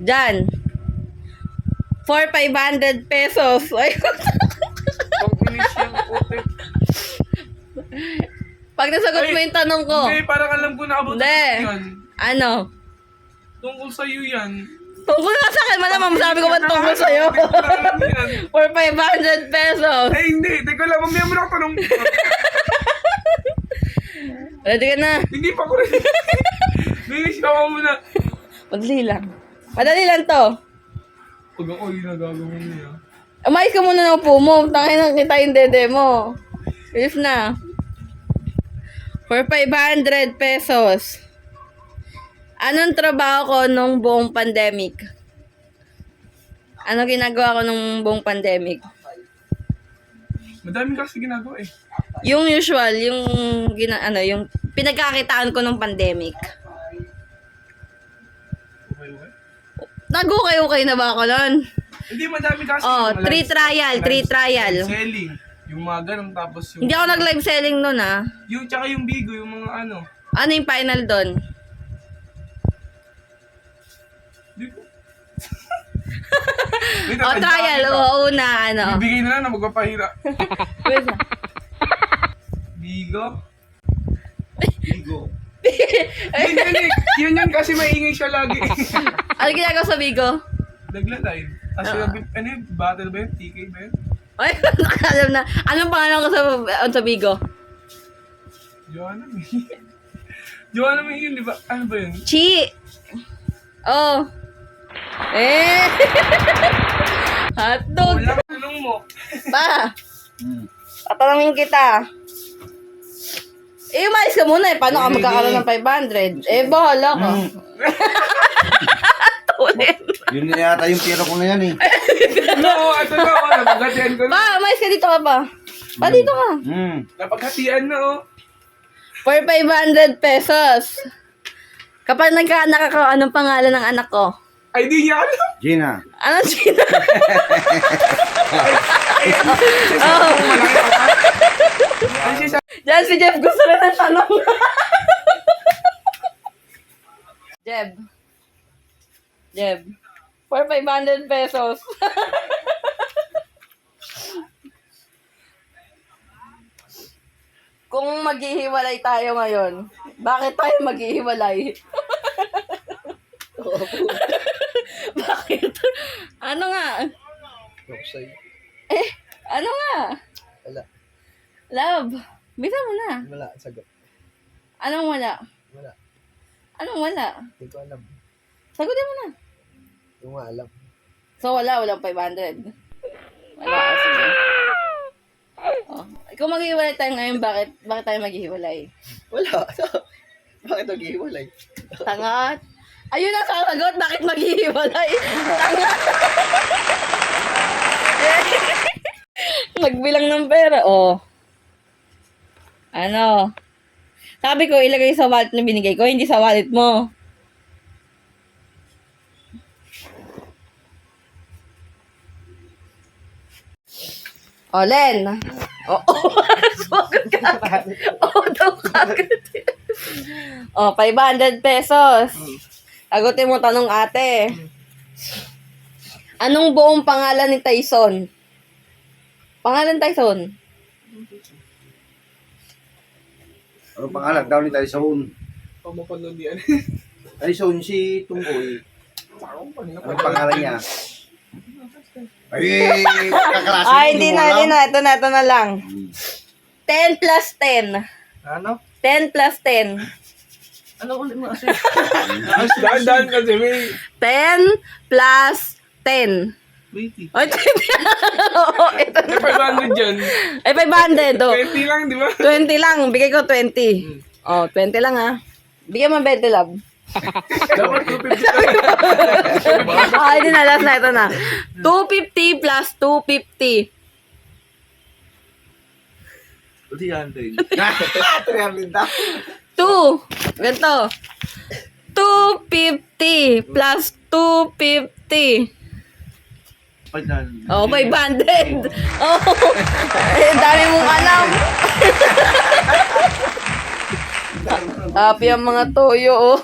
Diyan. For 500 pesos. Ay, Pag finish yung putik. pag nasagot mo yung tanong ko. Hindi, parang alam ko na about Hindi. yan. Ano? Tungkol sa'yo yan. Tungkol nga sa akin, malamang sabi ko ba tungkol sa'yo? Hindi ko na alam yan. For 500 pesos. Eh, hindi. Teka lang, mamaya mo na ako tanong. Ready ka na? Hindi pa ko rin. Finish ako muna. Madali lang. Madali lang to. Pag ako yung nagagawin niya. Umayos ka muna ng upo mo. Tangin na kita yung dede mo. Bilis na. For 500 pesos. Anong trabaho ko nung buong pandemic? Ano ginagawa ko nung buong pandemic? Madami kasi ginagawa eh. Yung usual, yung yung pinagkakitaan ko nung pandemic. Okay, okay. Nag-okay na ba ako nun? Hindi, madami kasi. Oh, Yung three trial. Selling. Yung mga ganun, tapos yung... Hindi ako nag-live selling nun ah. Yung, tsaka yung bigo, yung mga ano. Ano yung final doon? Hindi ko. Oh, trial. Oo, una, ano. Bibigay na lang na magpapahira. Bigo? Bigo. Hindi, yun yun kasi maingay siya lagi. Ano ginagawa sa Bigo? Nagla-live. Kasi ano yung battle ba yun? TK ba yun? Ay, nakalam na. Anong pangalan ko sa Bigo? Joanna May. Joanna May yun, di ba? Ano ba yun? Chi! Oh. Eh! Hotdog! Wala ka tanong mo. Pa! Tatanungin kita. Eh, umayos ka muna eh. Paano ka magkakaroon ng 500? Eh, bahala ka. Tulit. Yun na yata yung tiro ko na yan eh. No, ito na ako. Napaghatian ko na. Pa, umayos ka dito ka pa. Pa, dito ka. Napaghatian na oh. For 500 pesos. Kapag nagkaanak ako, anong pangalan ng anak ko? Ay, di niya alam. Gina. Anong Gina? Ay, siya Diyan si Jeff gusto rin ng tanong. Jeb. For 500 pesos. Kung maghihiwalay tayo ngayon, bakit tayo maghihiwalay? Bakit? Ano nga? Eh, ano nga? Wala. Love, bisa mo na. Wala. Sagot. Anong wala? Wala. Anong wala? Hindi ko alam. Sagutin mo na. Yung nga alam. So, walang 500. Wala, sige. Oh. Kung maghihiwalay tayo ngayon, bakit tayo maghihiwalay? Wala. Bakit nag-iwalay? Tanga. Ayun ang sasagot, bakit maghihiwalay? Tanga. Nagbilang ng pera, oh. Ano? Sabi ko, ilagay sa wallet na binigay ko, hindi sa wallet mo. O, Len. Sumagot ka. Daw kagad. 500 pesos. Sagutin mo tanong ate. Anong buong pangalan ni Tyson? Pangalan Tyson? Ano pangalan daw ni Tyson? pamapanood yan. Tyson si Tungkoy. Parang kanina Ano pangalan niya? Ay, kaklase mo, Hindi mo na. alam. Ito na lang. 10 plus 10. Ano? 10 plus 10. Ano ulit mo kasi? Dahan-dahan kasi may... 10 plus 10. Wait. Oy, oo, ito na. May 500 dyan. Ay, 500. Oh. 20 lang, di ba? 20 lang. Bigay ko 20. Oh, 20 lang ha. Bigyan mo 20 love. Dapat 250 Hindi na. Last na. Ito na. 250 plus 250. 300 daw. 2. Ganito. 250 plus 250. Oh, 500. Oh, dami mong alam. Happy ang mga toyo, oh.